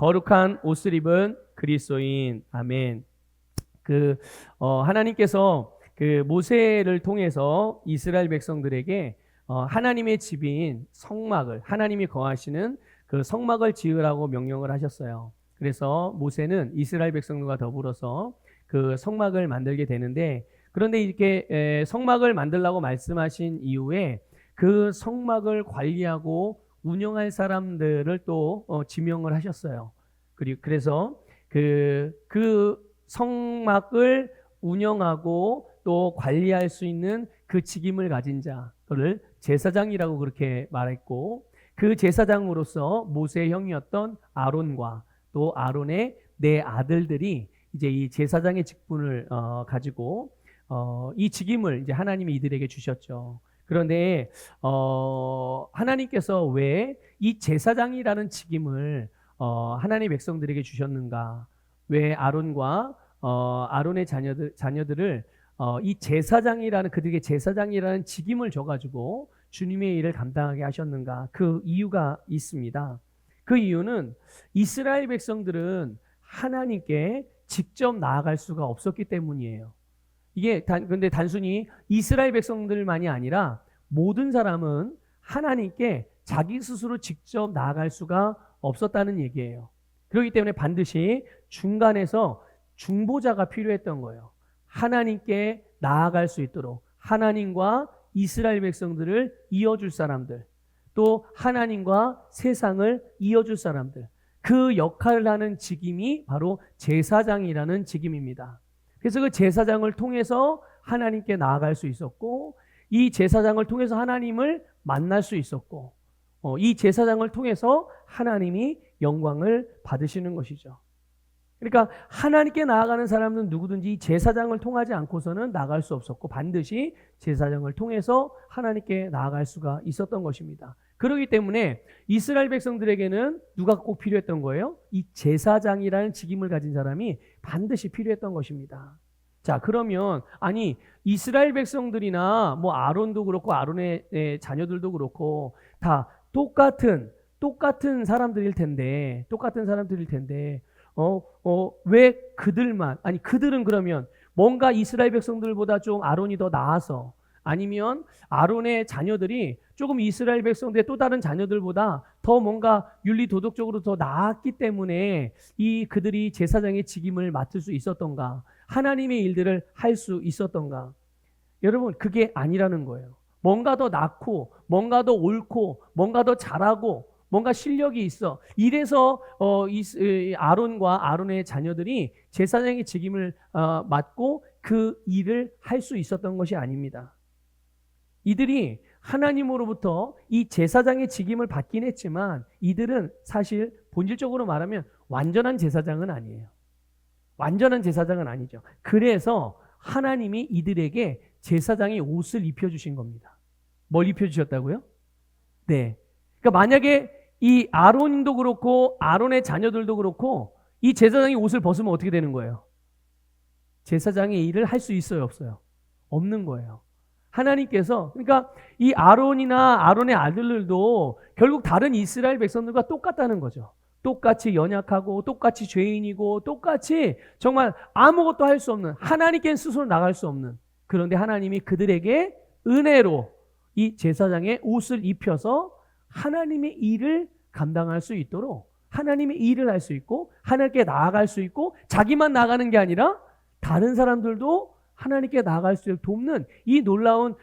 거룩한 옷을 입은 그리스도인. 아멘. 하나님께서 모세를 통해서 이스라엘 백성들에게 하나님의 집인 성막을, 하나님이 거하시는 그 성막을 지으라고 명령을 하셨어요. 그래서 모세는 이스라엘 백성들과 더불어서 그 성막을 만들게 되는데, 그런데 이렇게 성막을 만들라고 말씀하신 이후에 그 성막을 관리하고 운영할 사람들을 또 지명을 하셨어요. 그래서 그 성막을 운영하고 또 관리할 수 있는 그 직임을 가진 자를 제사장이라고 그렇게 말했고, 그 제사장으로서 모세의 형이었던 아론과 또 아론의 네 아들들이 이제 이 제사장의 직분을 가지고 이 직임을 이제 하나님이 이들에게 주셨죠. 그런데 하나님께서 왜 이 제사장이라는 직임을 하나님의 백성들에게 주셨는가? 왜 아론과 아론의 자녀들을 이 제사장이라는, 그들에게 제사장이라는 직임을 줘가지고 주님의 일을 감당하게 하셨는가? 그 이유가 있습니다. 그 이유는 이스라엘 백성들은 하나님께 직접 나아갈 수가 없었기 때문이에요. 이게 근데 단순히 이스라엘 백성들만이 아니라 모든 사람은 하나님께 자기 스스로 직접 나아갈 수가 없었다는 얘기예요. 그렇기 때문에 반드시 중간에서 중보자가 필요했던 거예요. 하나님께 나아갈 수 있도록 하나님과 이스라엘 백성들을 이어줄 사람들, 또 하나님과 세상을 이어줄 사람들, 그 역할을 하는 직임이 바로 제사장이라는 직임입니다. 그래서 그 제사장을 통해서 하나님께 나아갈 수 있었고, 이 제사장을 통해서 하나님을 만날 수 있었고, 이 제사장을 통해서 하나님이 영광을 받으시는 것이죠. 그러니까 하나님께 나아가는 사람은 누구든지 제사장을 통하지 않고서는 나아갈 수 없었고, 반드시 제사장을 통해서 하나님께 나아갈 수가 있었던 것입니다. 그렇기 때문에 이스라엘 백성들에게는 누가 꼭 필요했던 거예요? 이 제사장이라는 직임을 가진 사람이 반드시 필요했던 것입니다. 자, 그러면 아니 이스라엘 백성들이나 뭐 아론도 그렇고 아론의 자녀들도 그렇고 다 똑같은 사람들일 텐데 왜 그들만, 아니 그들은 그러면 뭔가 이스라엘 백성들보다 좀 아론이 더 나아서, 아니면 아론의 자녀들이 조금 이스라엘 백성들의 또 다른 자녀들보다 더 뭔가 윤리 도덕적으로 더 나았기 때문에 그들이 제사장의 직임을 맡을 수 있었던가, 하나님의 일들을 할 수 있었던가? 여러분, 그게 아니라는 거예요. 뭔가 더 낫고, 뭔가 더 옳고, 뭔가 더 잘하고, 뭔가 실력이 있어. 이래서 아론과 아론의 자녀들이 제사장의 직임을 맡고 그 일을 할 수 있었던 것이 아닙니다. 이들이 하나님으로부터 이 제사장의 직임을 받긴 했지만 이들은 사실 본질적으로 말하면 완전한 제사장은 아니에요. 완전한 제사장은 아니죠. 그래서 하나님이 이들에게 제사장의 옷을 입혀주신 겁니다. 뭘 입혀주셨다고요? 네. 그러니까 만약에 이 아론도 그렇고 아론의 자녀들도 그렇고 이 제사장의 옷을 벗으면 어떻게 되는 거예요? 제사장의 일을 할 수 있어요, 없어요? 없는 거예요. 하나님께서, 그러니까 이 아론이나 아론의 아들들도 결국 다른 이스라엘 백성들과 똑같다는 거죠. 똑같이 연약하고 똑같이 죄인이고 똑같이 정말 아무것도 할 수 없는, 하나님께는 스스로 나갈 수 없는, 그런데 하나님이 그들에게 은혜로 이 제사장의 옷을 입혀서 하나님의 일을 감당할 수 있도록, 하나님의 일을 할 수 있고 하나님께 나아갈 수 있고, 자기만 나가는 게 아니라 다른 사람들도 하나님께 나아갈 수 있도록 돕는 이 놀라운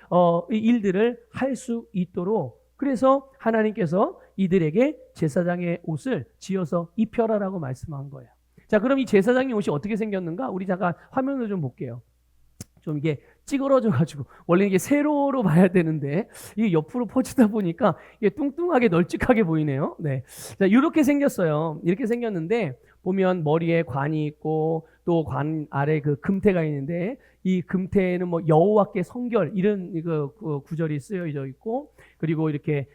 일들을 할 수 있도록, 그래서 하나님께서 이들에게 제사장의 옷을 지어서 입혀라라고 말씀한 거예요. 자, 그럼 이 제사장의 옷이 어떻게 생겼는가? 우리 잠깐 화면을 좀 볼게요. 좀 이게 찌그러져가지고, 원래 이게 세로로 봐야 되는데 이게 옆으로 퍼지다 보니까 이게 뚱뚱하게 널찍하게 보이네요. 네, 자, 이렇게 생겼어요. 이렇게 생겼는데 보면 머리에 관이 있고 또 관 아래 그 금태가 있는데, 이 금태에는 뭐 여호와께 성결 이런 그 구절이 쓰여져 있고, 그리고 이렇게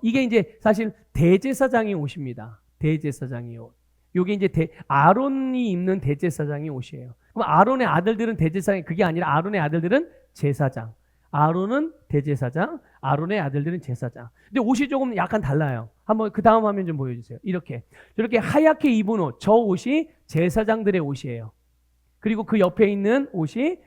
이게 이제 사실 대제사장의 옷입니다. 대제사장의 옷. 요게 이제 아론이 입는 대제사장의 옷이에요. 그럼 아론의 아들들은 대제사장이, 그게 아니라 아론의 아들들은 제사장. 아론은 대제사장, 아론의 아들들은 제사장. 근데 옷이 조금 약간 달라요. 한번 그 다음 화면 좀 보여주세요. 이렇게 저렇게 하얗게 입은 옷, 저 옷이 제사장들의 옷이에요. 그리고 그 옆에 있는 옷이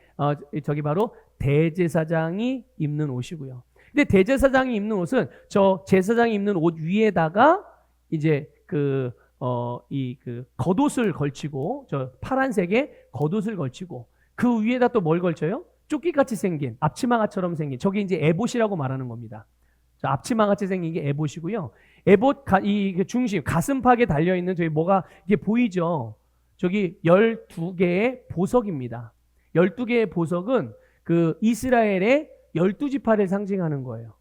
저기 바로 대제사장이 입는 옷이고요. 근데 대제사장이 입는 옷은 저 제사장이 입는 옷 위에다가 이제 그 겉옷을 걸치고, 저 파란색의 겉옷을 걸치고, 그 위에다 또 뭘 걸쳐요? 조끼같이 생긴, 앞치마처럼 생긴, 저게 이제 에봇이라고 말하는 겁니다. 앞치마같이 생긴 게 에봇이고요. 에봇 이 중심, 가슴팍에 달려있는 저기 뭐가 이게 보이죠? 저기 12개의 보석입니다. 12개의 보석은 그 이스라엘의 12지파를 상징하는 거예요.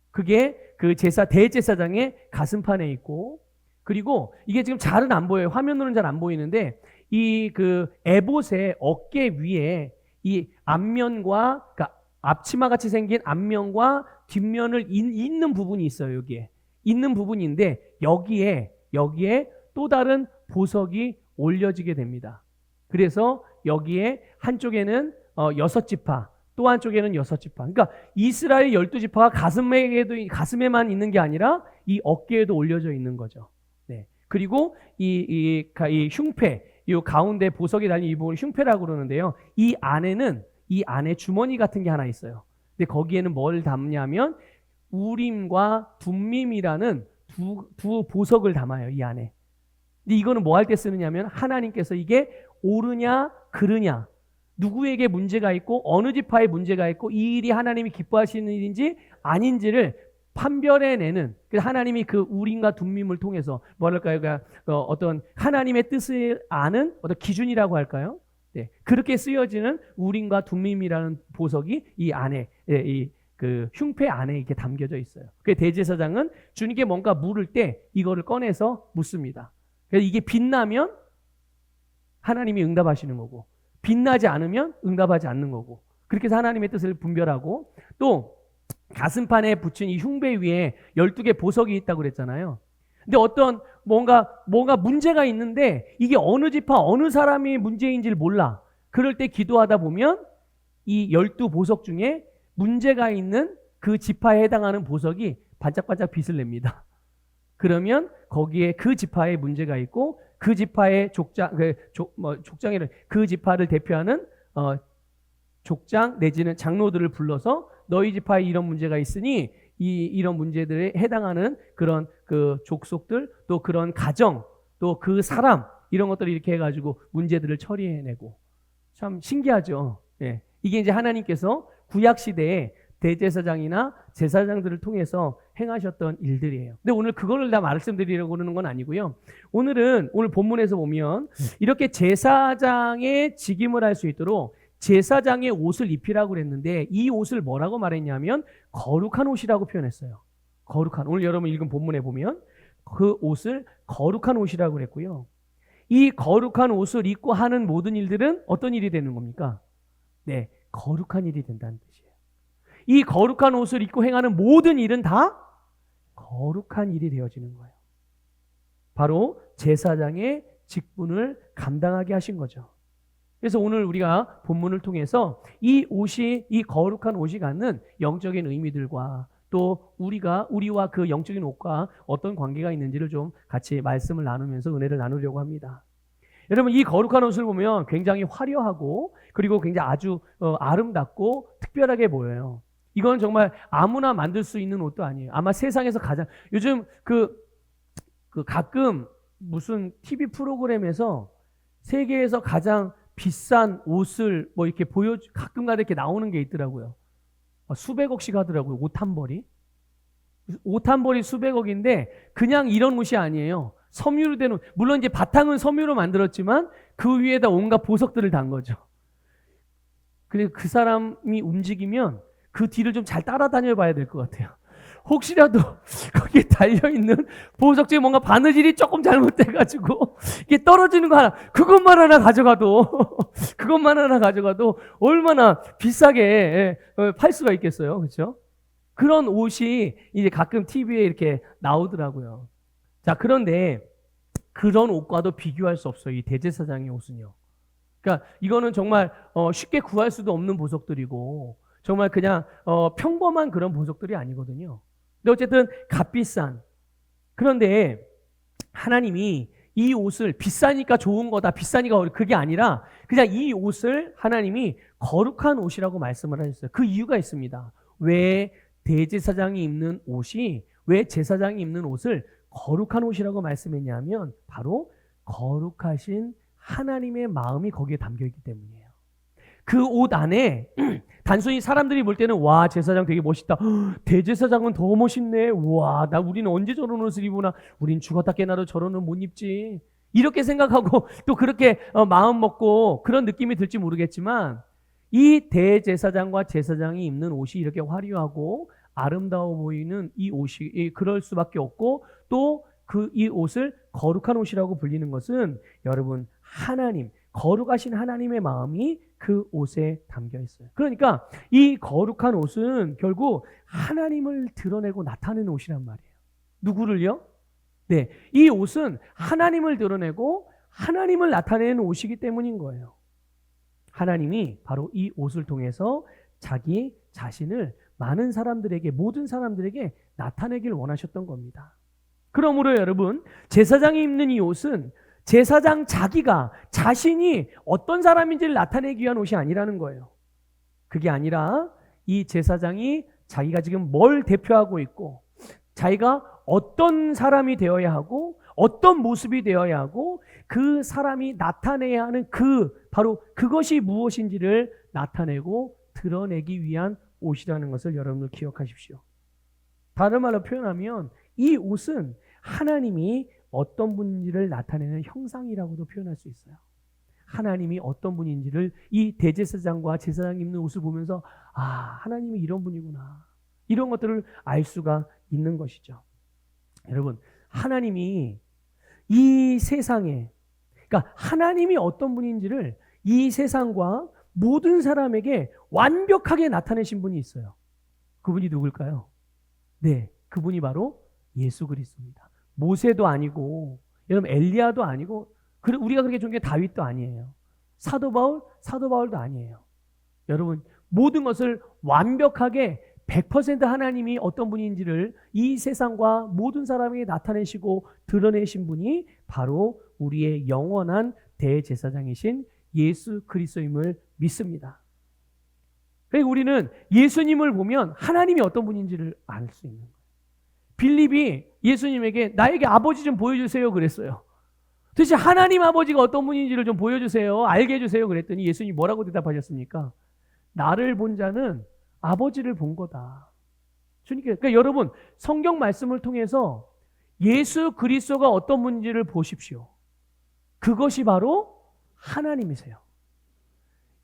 그게 그 대제사장의 가슴판에 있고, 그리고 이게 지금 잘은 안 보여요. 화면으로는 잘 안 보이는데, 이 그 에봇의 어깨 위에 이 앞면과, 그러니까 앞치마 같이 생긴 앞면과 뒷면을 잇는 부분이 있어요. 여기에 있는 부분인데, 여기에 또 다른 보석이 올려지게 됩니다. 그래서 여기에 한쪽에는 6지파, 또 한쪽에는 6지파. 그러니까 이스라엘 12지파가 가슴에만 있는 게 아니라 이 어깨에도 올려져 있는 거죠. 네. 그리고 이 흉패, 이 가운데 보석이 달린 이 부분을 흉패라고 그러는데요. 이 안에 주머니 같은 게 하나 있어요. 근데 거기에는 뭘 담냐면 우림과 둠밈이라는 두 보석을 담아요. 이 안에. 근데 이거는 뭐 할 때 쓰느냐면, 하나님께서 이게 옳으냐 그르냐, 누구에게 문제가 있고 어느 지파에 문제가 있고 이 일이 하나님이 기뻐하시는 일인지 아닌지를 판별해내는, 하나님이 그 우림과 둠밈을 통해서 뭐랄까요, 그러니까 어떤 하나님의 뜻을 아는 어떤 기준이라고 할까요? 네, 그렇게 쓰여지는 우림과 둠밈이라는 보석이 이 안에, 그 흉패 안에 이렇게 담겨져 있어요. 그 대제사장은 주님께 뭔가 물을 때 이거를 꺼내서 묻습니다. 그래서 이게 빛나면 하나님이 응답하시는 거고, 빛나지 않으면 응답하지 않는 거고, 그렇게 해서 하나님의 뜻을 분별하고, 또 가슴판에 붙인 이 흉배 위에 12개 보석이 있다고 그랬잖아요. 근데 어떤 뭔가 문제가 있는데 이게 어느 지파 어느 사람이 문제인지를 몰라. 그럴 때 기도하다 보면 이 12보석 중에 문제가 있는 그 지파에 해당하는 보석이 반짝반짝 빛을 냅니다. 그러면 거기에 그 지파에 문제가 있고, 그 지파의 족장이란 그 지파를 대표하는 족장 내지는 장로들을 불러서 너희 지파에 이런 문제가 있으니 이런 문제들에 해당하는 그런 그 족속들, 또 그런 가정, 또 그 사람, 이런 것들을 이렇게 해가지고 문제들을 처리해내고, 참 신기하죠. 예. 이게 이제 하나님께서 구약 시대에 대제사장이나 제사장들을 통해서 행하셨던 일들이에요. 근데 오늘 그거를 다 말씀드리려고 하는 건 아니고요. 오늘 본문에서 보면 이렇게 제사장의 직임을 할 수 있도록 제사장의 옷을 입히라고 그랬는데, 이 옷을 뭐라고 말했냐면 거룩한 옷이라고 표현했어요. 거룩한, 오늘 여러분 읽은 본문에 보면 그 옷을 거룩한 옷이라고 그랬고요. 이 거룩한 옷을 입고 하는 모든 일들은 어떤 일이 되는 겁니까? 네, 거룩한 일이 된다는 뜻이에요. 이 거룩한 옷을 입고 행하는 모든 일은 다 거룩한 일이 되어지는 거예요. 바로 제사장의 직분을 감당하게 하신 거죠. 그래서 오늘 우리가 본문을 통해서 이 거룩한 옷이 갖는 영적인 의미들과, 또 우리와 그 영적인 옷과 어떤 관계가 있는지를 좀 같이 말씀을 나누면서 은혜를 나누려고 합니다. 여러분, 이 거룩한 옷을 보면 굉장히 화려하고, 그리고 굉장히 아주 아름답고 특별하게 보여요. 이건 정말 아무나 만들 수 있는 옷도 아니에요. 아마 세상에서 가장, 요즘 가끔 무슨 TV 프로그램에서 세계에서 가장 비싼 옷을 뭐 이렇게 가끔가다 이렇게 나오는 게 있더라고요. 수백억씩 하더라고요. 옷 한 벌이. 옷 한 벌이 수백억인데 그냥 이런 옷이 아니에요. 섬유로 된 옷. 물론 이제 바탕은 섬유로 만들었지만 그 위에다 온갖 보석들을 단 거죠. 그래서 그 사람이 움직이면 그 뒤를 좀 잘 따라다녀 봐야 될 것 같아요. 혹시라도 거기에 달려있는 보석 중에 뭔가 바느질이 조금 잘못돼가지고 이게 떨어지는 거 하나, 그것만 하나 가져가도 얼마나 비싸게 팔 수가 있겠어요. 그렇죠? 그런 옷이 이제 가끔 TV에 이렇게 나오더라고요. 자, 그런데 그런 옷과도 비교할 수 없어요. 이 대제사장의 옷은요. 그러니까 이거는 정말 쉽게 구할 수도 없는 보석들이고, 정말 그냥 평범한 그런 보석들이 아니거든요. 근데 어쨌든 값비싼. 그런데 하나님이 이 옷을 비싸니까 좋은 거다, 비싸니까 그게 아니라 그냥 이 옷을 하나님이 거룩한 옷이라고 말씀을 하셨어요. 그 이유가 있습니다. 왜 대제사장이 입는 옷이, 왜 제사장이 입는 옷을 거룩한 옷이라고 말씀했냐면 바로 거룩하신 하나님의 마음이 거기에 담겨 있기 때문이에요. 그 옷 안에 단순히 사람들이 볼 때는 와, 제사장 되게 멋있다. 대제사장은 더 멋있네. 와, 우리는 언제 저런 옷을 입으나. 우린 죽었다 깨나도 저런 옷 못 입지. 이렇게 생각하고 또 그렇게 마음 먹고 그런 느낌이 들지 모르겠지만 이 대제사장과 제사장이 입는 옷이 이렇게 화려하고 아름다워 보이는 이 옷이 그럴 수밖에 없고 또 이 옷을 거룩한 옷이라고 불리는 것은 여러분 하나님, 거룩하신 하나님의 마음이 그 옷에 담겨 있어요. 그러니까 이 거룩한 옷은 결국 하나님을 드러내고 나타내는 옷이란 말이에요. 누구를요? 네, 이 옷은 하나님을 드러내고 하나님을 나타내는 옷이기 때문인 거예요. 하나님이 바로 이 옷을 통해서 자기 자신을 많은 사람들에게, 모든 사람들에게 나타내길 원하셨던 겁니다. 그러므로 여러분, 제사장이 입는 이 옷은 제사장 자신이 어떤 사람인지를 나타내기 위한 옷이 아니라는 거예요. 그게 아니라 이 제사장이 자기가 지금 뭘 대표하고 있고 자기가 어떤 사람이 되어야 하고 어떤 모습이 되어야 하고 그 사람이 나타내야 하는 바로 그것이 무엇인지를 나타내고 드러내기 위한 옷이라는 것을 여러분들 기억하십시오. 다른 말로 표현하면 이 옷은 하나님이 어떤 분인지를 나타내는 형상이라고도 표현할 수 있어요. 하나님이 어떤 분인지를 이 대제사장과 제사장이 입는 옷을 보면서 하나님이 이런 분이구나. 이런 것들을 알 수가 있는 것이죠. 여러분, 하나님이 이 세상에, 그러니까 하나님이 어떤 분인지를 이 세상과 모든 사람에게 완벽하게 나타내신 분이 있어요. 그분이 누굴까요? 네, 그분이 바로 예수 그리스도입니다. 모세도 아니고, 여러분 엘리야도 아니고, 우리가 그렇게 존경하는 다윗도 아니에요. 사도 바울도 아니에요. 여러분, 모든 것을 완벽하게 100% 하나님이 어떤 분인지를 이 세상과 모든 사람에게 나타내시고 드러내신 분이 바로 우리의 영원한 대제사장이신 예수 그리스도임을 믿습니다. 그러니까 우리는 예수님을 보면 하나님이 어떤 분인지를 알 수 있는 거예요. 빌립이 예수님에게 나에게 아버지 좀 보여주세요 그랬어요. 도대체 하나님 아버지가 어떤 분인지를 좀 보여주세요, 알게 해주세요 그랬더니 예수님이 뭐라고 대답하셨습니까? 나를 본 자는 아버지를 본 거다. 그러니까 여러분, 성경 말씀을 통해서 예수 그리스도가 어떤 분인지를 보십시오. 그것이 바로 하나님이세요.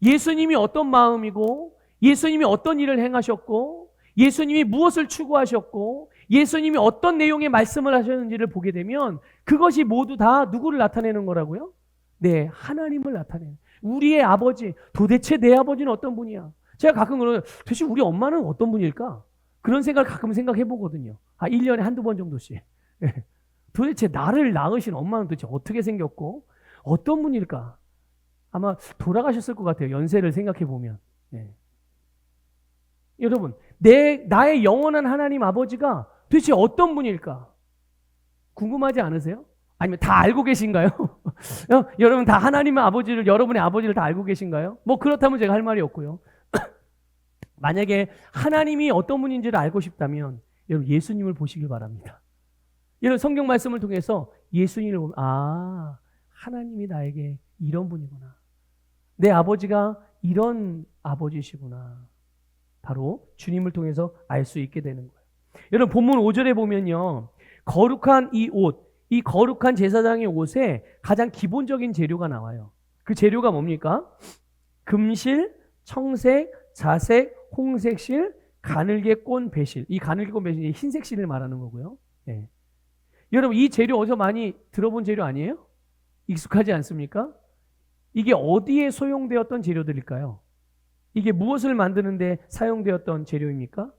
예수님이 어떤 마음이고, 예수님이 어떤 일을 행하셨고, 예수님이 무엇을 추구하셨고, 예수님이 어떤 내용의 말씀을 하셨는지를 보게 되면 그것이 모두 다 누구를 나타내는 거라고요? 네, 하나님을 나타내는. 우리의 아버지, 도대체 내 아버지는 어떤 분이야? 제가 가끔 그러면 도대체 우리 엄마는 어떤 분일까? 그런 생각을 가끔 생각해 보거든요. 1년에 한두 번 정도씩. 도대체 나를 낳으신 엄마는 도대체 어떻게 생겼고 어떤 분일까? 아마 돌아가셨을 것 같아요. 연세를 생각해 보면. 네. 여러분, 나의 영원한 하나님 아버지가 도대체 어떤 분일까? 궁금하지 않으세요? 아니면 다 알고 계신가요? 여러분 다 하나님의 아버지를, 여러분의 아버지를 다 알고 계신가요? 뭐 그렇다면 제가 할 말이 없고요. 만약에 하나님이 어떤 분인지를 알고 싶다면 여러분 예수님을 보시길 바랍니다. 여러분 성경 말씀을 통해서 예수님을 보면 하나님이 나에게 이런 분이구나. 내 아버지가 이런 아버지시구나. 바로 주님을 통해서 알 수 있게 되는 거예요. 여러분 본문 5절에 보면요. 거룩한 이 옷, 이 거룩한 제사장의 옷에 가장 기본적인 재료가 나와요. 그 재료가 뭡니까? 금실, 청색, 자색, 홍색실, 가늘게 꼰 배실. 이 가늘게 꼰 배실이 흰색 실을 말하는 거고요. 네. 여러분 이 재료 어디서 많이 들어본 재료 아니에요? 익숙하지 않습니까? 이게 어디에 소용되었던 재료들일까요? 이게 무엇을 만드는데 사용되었던 재료입니까?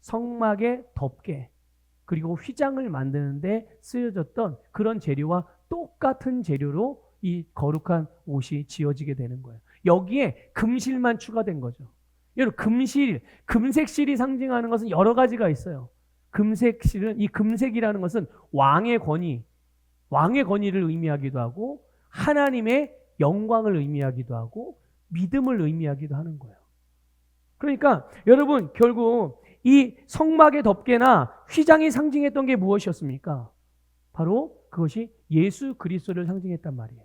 성막의 덮개 그리고 휘장을 만드는데 쓰여졌던 그런 재료와 똑같은 재료로 이 거룩한 옷이 지어지게 되는 거예요. 여기에 금실만 추가된 거죠. 여러분 금색실이 상징하는 것은 여러 가지가 있어요. 금색실은 이 금색이라는 것은 왕의 권위를 의미하기도 하고 하나님의 영광을 의미하기도 하고 믿음을 의미하기도 하는 거예요. 그러니까 여러분 결국 이 성막의 덮개나 휘장이 상징했던 게 무엇이었습니까? 바로 그것이 예수 그리스도를 상징했단 말이에요.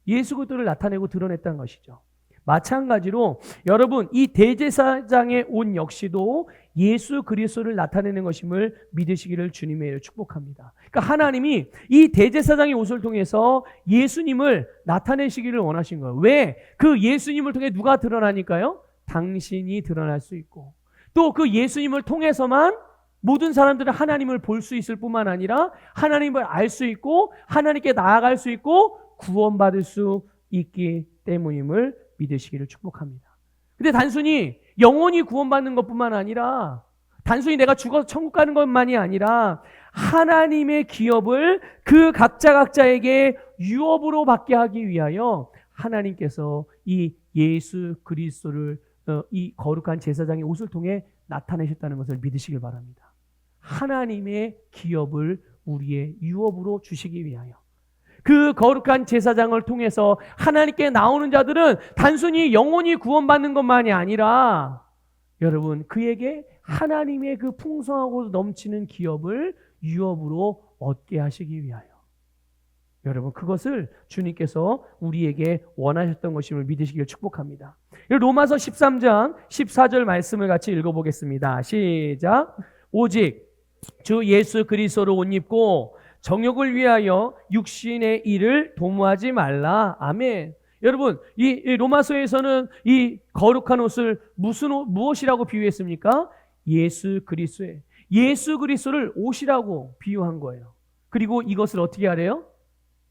예수 그리스도를 나타내고 드러냈다는 것이죠. 마찬가지로 여러분 이 대제사장의 옷 역시도 예수 그리스도를 나타내는 것임을 믿으시기를 주님의 축복합니다. 그러니까 하나님이 이 대제사장의 옷을 통해서 예수님을 나타내시기를 원하신 거예요. 왜? 그 예수님을 통해 누가 드러나니까요? 당신이 드러날 수 있고 또 그 예수님을 통해서만 모든 사람들은 하나님을 볼 수 있을 뿐만 아니라 하나님을 알 수 있고 하나님께 나아갈 수 있고 구원받을 수 있기 때문임을 믿으시기를 축복합니다. 근데 단순히 영원히 구원받는 것뿐만 아니라 단순히 내가 죽어서 천국 가는 것만이 아니라 하나님의 기업을 그 각자에게 유업으로 받게 하기 위하여 하나님께서 이 예수 그리스도를 이 거룩한 제사장의 옷을 통해 나타내셨다는 것을 믿으시길 바랍니다. 하나님의 기업을 우리의 유업으로 주시기 위하여 그 거룩한 제사장을 통해서 하나님께 나오는 자들은 단순히 영원히 구원받는 것만이 아니라 여러분 그에게 하나님의 그 풍성하고 넘치는 기업을 유업으로 얻게 하시기 위하여 여러분 그것을 주님께서 우리에게 원하셨던 것임을 믿으시기를 축복합니다. 로마서 13장 14절 말씀을 같이 읽어보겠습니다. 시작. 오직 주 예수 그리스도를 옷 입고 정욕을 위하여 육신의 일을 도모하지 말라. 아멘. 여러분 이 로마서에서는 이 거룩한 옷을 무엇이라고 비유했습니까? 예수 그리스도를 옷이라고 비유한 거예요. 그리고 이것을 어떻게 하래요?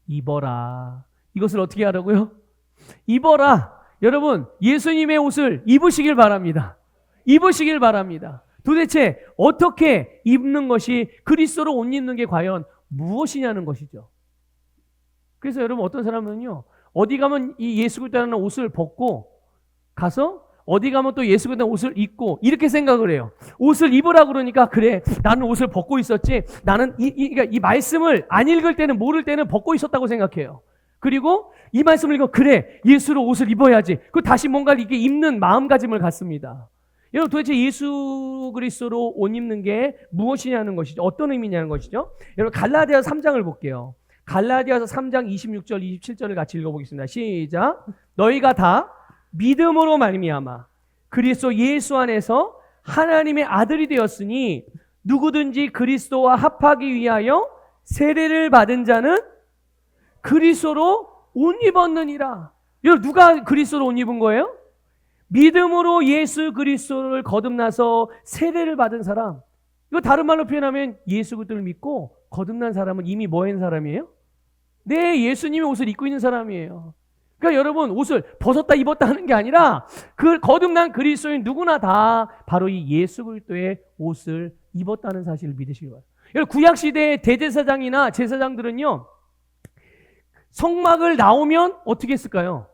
입어라. 이것을 어떻게 하라고요? 입어라. 여러분 예수님의 옷을 입으시길 바랍니다. 입으시길 바랍니다. 도대체 어떻게 입는 것이 그리스도로 옷 입는 게 과연 무엇이냐는 것이죠. 그래서 여러분 어떤 사람은요 어디 가면 이 예수 그리스도라는 옷을 벗고 가서 어디 가면 또 예수 그리스도라는 옷을 입고 이렇게 생각을 해요. 옷을 입으라 그러니까 그래 나는 옷을 벗고 있었지 나는 그러니까 이 말씀을 안 읽을 때는 모를 때는 벗고 있었다고 생각해요. 그리고 이 말씀을 읽고 그래 예수로 옷을 입어야지 그 다시 뭔가를 이렇게 입는 마음가짐을 갖습니다. 여러분 도대체 예수 그리스도로 옷 입는 게 무엇이냐는 것이죠. 어떤 의미냐는 것이죠. 여러분 갈라디아서 3장을 볼게요. 갈라디아서 3장 26절 27절을 같이 읽어보겠습니다. 시작. 너희가 다 믿음으로 말미암아 그리스도 예수 안에서 하나님의 아들이 되었으니 누구든지 그리스도와 합하기 위하여 세례를 받은 자는 그리스도로 옷 입었느니라. 여러분 누가 그리스도로 옷 입은 거예요? 믿음으로 예수 그리스도를 거듭나서 세례를 받은 사람. 이거 다른 말로 표현하면 예수 그리스도를 믿고 거듭난 사람은 이미 뭐 한 사람이에요? 네, 예수님의 옷을 입고 있는 사람이에요. 그러니까 여러분 옷을 벗었다 입었다 하는 게 아니라 그 거듭난 그리스도인 누구나 다 바로 이 예수 그리스도의 옷을 입었다는 사실을 믿으시기 바랍니다. 여러분 구약 시대의 대제사장이나 제사장들은요 성막을 나오면 어떻게 했을까요?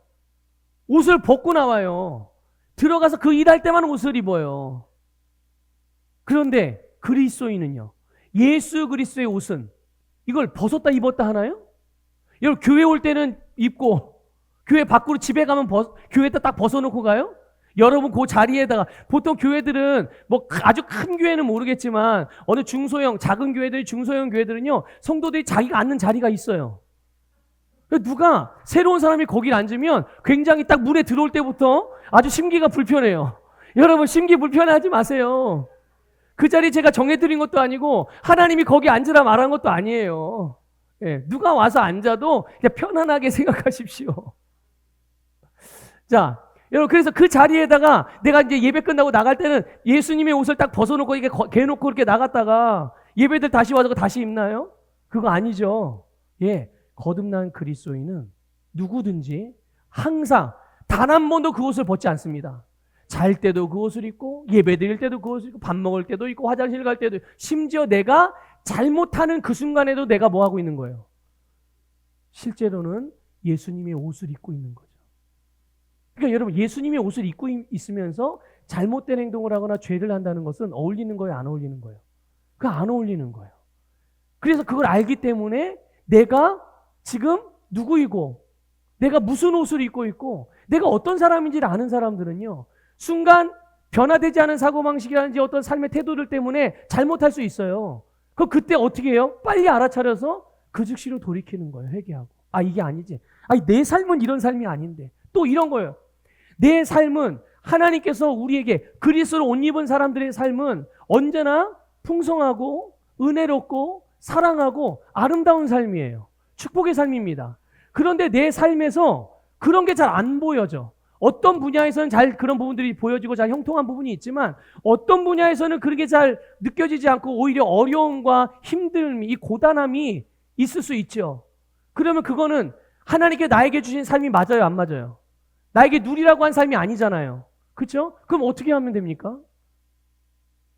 옷을 벗고 나와요. 들어가서 그 일할 때만 옷을 입어요. 그런데 그리스도인은요 예수 그리스도의 옷은 이걸 벗었다 입었다 하나요? 여러분 교회 올 때는 입고 교회 밖으로 집에 가면 교회에다 딱 벗어놓고 가요? 여러분 그 자리에다가 보통 교회들은 뭐 아주 큰 교회는 모르겠지만 어느 중소형 작은 교회들 중소형 교회들은요 성도들이 자기가 앉는 자리가 있어요. 누가 새로운 사람이 거기 앉으면 굉장히 딱 문에 들어올 때부터 아주 심기가 불편해요. 여러분 심기 불편해하지 마세요. 그 자리 제가 정해드린 것도 아니고 하나님이 거기 앉으라 말한 것도 아니에요. 예, 누가 와서 앉아도 그냥 편안하게 생각하십시오. 자, 여러분 그래서 그 자리에다가 내가 이제 예배 끝나고 나갈 때는 예수님의 옷을 딱 벗어놓고 이게 개놓고 이렇게 나갔다가 예배들 다시 와서 다시 입나요? 그거 아니죠. 예. 거듭난 그리스도인은 누구든지 항상 단 한 번도 그 옷을 벗지 않습니다. 잘 때도 그 옷을 입고 예배 드릴 때도 그 옷을 입고 밥 먹을 때도 입고 화장실 갈 때도 심지어 내가 잘못하는 그 순간에도 내가 뭐 하고 있는 거예요? 실제로는 예수님의 옷을 입고 있는 거죠. 그러니까 여러분 예수님의 옷을 입고 있으면서 잘못된 행동을 하거나 죄를 한다는 것은 어울리는 거예요, 안 어울리는 거예요? 그거 안 어울리는 거예요. 그래서 그걸 알기 때문에 내가 지금 누구이고 내가 무슨 옷을 입고 있고 내가 어떤 사람인지를 아는 사람들은요, 순간 변화되지 않은 사고방식이라든지 어떤 삶의 태도들 때문에 잘못할 수 있어요. 그때 어떻게 해요? 빨리 알아차려서 그 즉시로 돌이키는 거예요. 회개하고. 아, 이게 아니지. 아니, 내 삶은 이런 삶이 아닌데. 또 이런 거예요. 내 삶은 하나님께서 우리에게 그리스도로 옷 입은 사람들의 삶은 언제나 풍성하고 은혜롭고 사랑하고 아름다운 삶이에요. 축복의 삶입니다. 그런데 내 삶에서 그런 게 잘 안 보여져. 어떤 분야에서는 잘 그런 부분들이 보여지고 잘 형통한 부분이 있지만 어떤 분야에서는 그렇게 잘 느껴지지 않고 오히려 어려움과 힘듦, 이 고단함이 있을 수 있죠. 그러면 그거는 하나님께 나에게 주신 삶이 맞아요, 안 맞아요? 나에게 누리라고 한 삶이 아니잖아요. 그렇죠? 그럼 어떻게 하면 됩니까?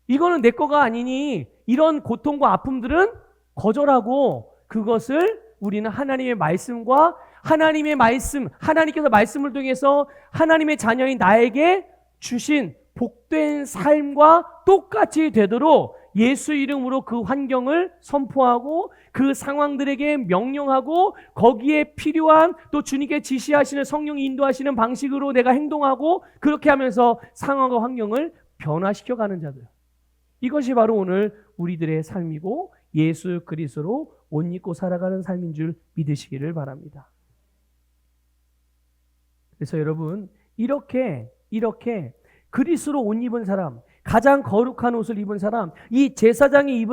이거는 내 거가 아니니 이런 고통과 아픔들은 거절하고 그것을 우리는 하나님의 말씀과 하나님의 말씀, 하나님께서 말씀을 통해서 하나님의 자녀인 나에게 주신 복된 삶과 똑같이 되도록 예수 이름으로 그 환경을 선포하고 그 상황들에게 명령하고 거기에 필요한 또 주님께 지시하시는 성령이 인도하시는 방식으로 내가 행동하고 그렇게 하면서 상황과 환경을 변화시켜가는 자들. 이것이 바로 오늘 우리들의 삶이고 예수 그리스도로 옷 입고 살아가는 삶인 줄 믿으시기를 바랍니다. 그래서 여러분 이렇게 그리스도로 옷 입은 사람, 가장 거룩한 옷을 입은 사람, 이 제사장의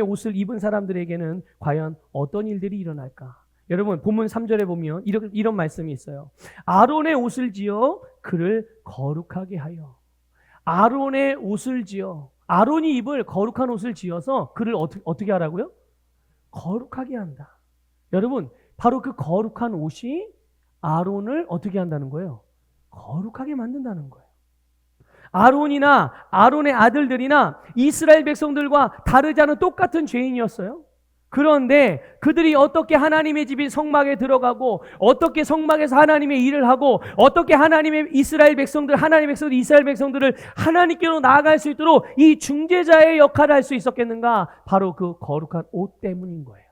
옷을 입은 사람들에게는 과연 어떤 일들이 일어날까? 여러분 본문 3절에 보면 이런 말씀이 있어요. 아론의 옷을 지어 그를 거룩하게 하여. 아론의 옷을 지어, 아론이 입을 거룩한 옷을 지어서 그를 어떻게 하라고요? 거룩하게 한다. 여러분 바로 그 거룩한 옷이 아론을 어떻게 한다는 거예요? 거룩하게 만든다는 거예요. 아론이나 아론의 아들들이나 이스라엘 백성들과 다르지 않은 똑같은 죄인이었어요. 그런데 그들이 어떻게 하나님의 집인 성막에 들어가고 어떻게 성막에서 하나님의 일을 하고 어떻게 하나님의 이스라엘 백성들을 하나님께로 나아갈 수 있도록 이 중재자의 역할을 할 수 있었겠는가? 바로 그 거룩한 옷 때문인 거예요.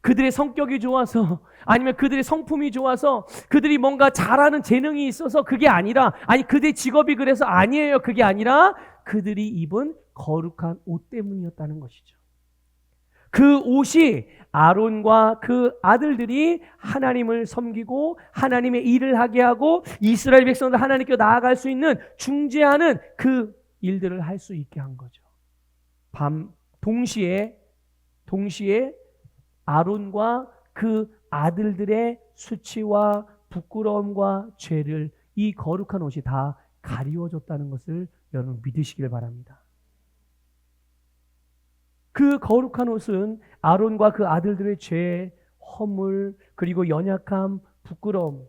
그들의 성격이 좋아서 아니면 그들의 성품이 좋아서 그들이 뭔가 잘하는 재능이 있어서 그게 아니라 그들의 직업이 그래서 아니에요. 그게 아니라 그들이 입은 거룩한 옷 때문이었다는 것이죠. 그 옷이 아론과 그 아들들이 하나님을 섬기고 하나님의 일을 하게 하고 이스라엘 백성들 하나님께 나아갈 수 있는 중재하는 그 일들을 할 수 있게 한 거죠. 동시에 아론과 그 아들들의 수치와 부끄러움과 죄를 이 거룩한 옷이 다 가리워줬다는 것을 여러분 믿으시길 바랍니다. 그 거룩한 옷은 아론과 그 아들들의 죄, 허물, 그리고 연약함, 부끄러움,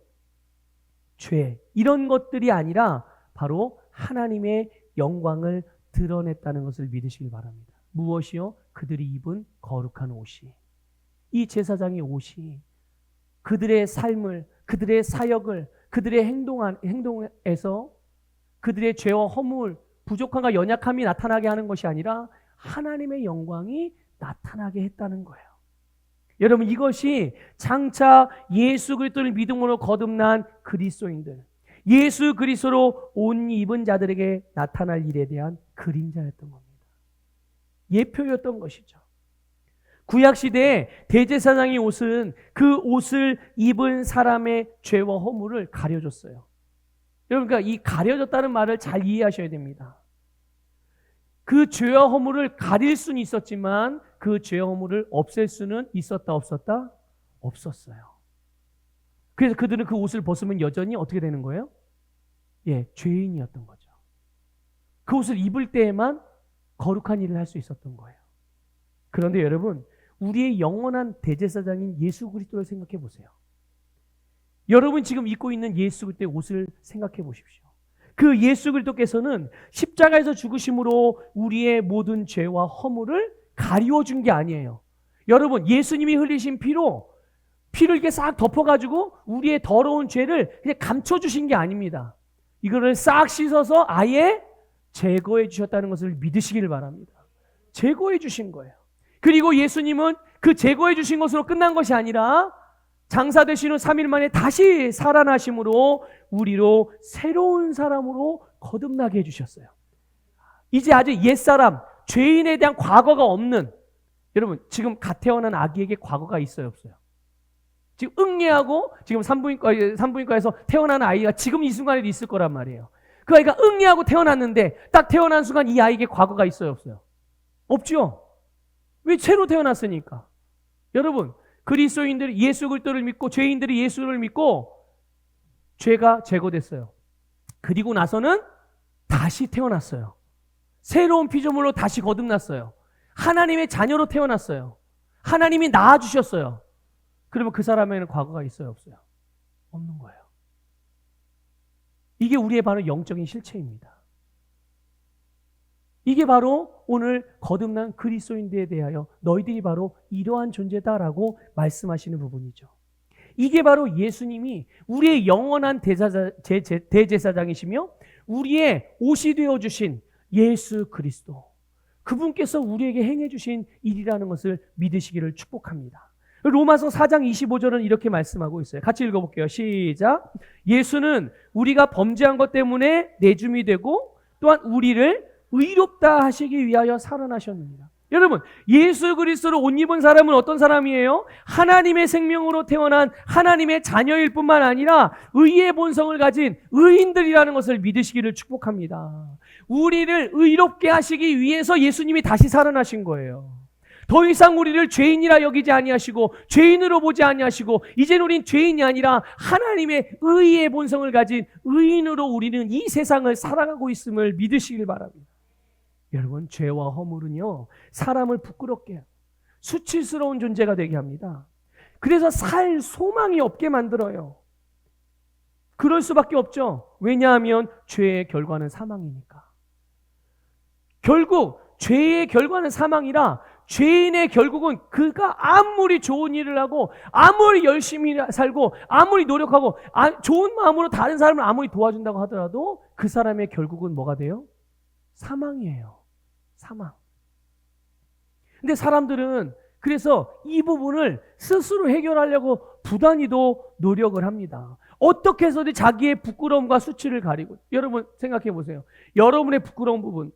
죄 이런 것들이 아니라 바로 하나님의 영광을 드러냈다는 것을 믿으시길 바랍니다. 무엇이요? 그들이 입은 거룩한 옷이, 이 제사장의 옷이 그들의 삶을, 그들의 사역을, 그들의 행동에서 그들의 죄와 허물, 부족함과 연약함이 나타나게 하는 것이 아니라 하나님의 영광이 나타나게 했다는 거예요. 여러분 이것이 장차 예수 그리스도를 믿음으로 거듭난 그리스도인들, 예수 그리스도로 옷 입은 자들에게 나타날 일에 대한 그림자였던 겁니다. 예표였던 것이죠. 구약시대에 대제사장의 옷은 그 옷을 입은 사람의 죄와 허물을 가려줬어요. 여러분 그러니까 이 가려졌다는 말을 잘 이해하셔야 됩니다. 그 죄와 허물을 가릴 수는 있었지만 그 죄와 허물을 없앨 수는 있었다 없었다? 없었어요. 그래서 그들은 그 옷을 벗으면 여전히 어떻게 되는 거예요? 죄인이었던 거죠. 그 옷을 입을 때에만 거룩한 일을 할 수 있었던 거예요. 그런데 여러분 우리의 영원한 대제사장인 예수 그리스도를 생각해 보세요. 여러분 지금 입고 있는 예수 그리스도의 옷을 생각해 보십시오. 그 예수 그리스도께서는 십자가에서 죽으심으로 우리의 모든 죄와 허물을 가리워준 게 아니에요. 여러분 예수님이 흘리신 피를 이렇게 싹 덮어가지고 우리의 더러운 죄를 그냥 감춰주신 게 아닙니다. 이거를 싹 씻어서 아예 제거해 주셨다는 것을 믿으시기를 바랍니다. 제거해 주신 거예요. 그리고 예수님은 그 제거해 주신 것으로 끝난 것이 아니라 장사 되신 후 3일 만에 다시 살아나심으로 우리로 새로운 사람으로 거듭나게 해주셨어요. 이제 아주 옛사람, 죄인에 대한 과거가 없는, 여러분 지금 갓 태어난 아기에게 과거가 있어요, 없어요? 지금 응애하고 지금 산부인과에서 태어난 아이가 지금 이 순간에도 있을 거란 말이에요. 그 아이가 응애하고 태어났는데 딱 태어난 순간 이 아이에게 과거가 있어요, 없어요? 없죠. 왜? 새로 태어났으니까. 여러분, 그리스도인들이 예수 그리스도를 믿고 죄인들이 예수를 믿고 죄가 제거됐어요. 그리고 나서는 다시 태어났어요. 새로운 피조물로 다시 거듭났어요. 하나님의 자녀로 태어났어요. 하나님이 낳아주셨어요. 그러면 그 사람에는 과거가 있어요, 없어요? 없는 거예요. 이게 우리의 바로 영적인 실체입니다. 이게 바로 오늘 거듭난 그리스도인들에 대하여 너희들이 바로 이러한 존재다라고 말씀하시는 부분이죠. 이게 바로 예수님이 우리의 영원한 대제사장이시며 우리의 옷이 되어주신 예수 그리스도, 그분께서 우리에게 행해주신 일이라는 것을 믿으시기를 축복합니다. 로마서 4장 25절은 이렇게 말씀하고 있어요. 같이 읽어볼게요. 시작. 예수는 우리가 범죄한 것 때문에 내줌이 되고 또한 우리를 의롭다 하시기 위하여 살아나셨느니라. 여러분, 예수 그리스도로 옷 입은 사람은 어떤 사람이에요? 하나님의 생명으로 태어난 하나님의 자녀일 뿐만 아니라 의의 본성을 가진 의인들이라는 것을 믿으시기를 축복합니다. 우리를 의롭게 하시기 위해서 예수님이 다시 살아나신 거예요. 더 이상 우리를 죄인이라 여기지 아니하시고 죄인으로 보지 아니하시고 이제는 우린 죄인이 아니라 하나님의 의의 본성을 가진 의인으로 우리는 이 세상을 살아가고 있음을 믿으시길 바랍니다. 여러분, 죄와 허물은요, 사람을 부끄럽게 수치스러운 존재가 되게 합니다. 그래서 살 소망이 없게 만들어요. 그럴 수밖에 없죠. 왜냐하면 죄의 결과는 사망이니까. 결국 죄의 결과는 사망이라 죄인의 결국은 그가 아무리 좋은 일을 하고 아무리 열심히 살고 아무리 노력하고 좋은 마음으로 다른 사람을 아무리 도와준다고 하더라도 그 사람의 결국은 뭐가 돼요? 사망이에요. 사망. 근데 사람들은 그래서 이 부분을 스스로 해결하려고 부단히도 노력을 합니다. 어떻게 해서든 자기의 부끄러움과 수치를 가리고. 여러분 생각해 보세요. 여러분의 부끄러운 부분,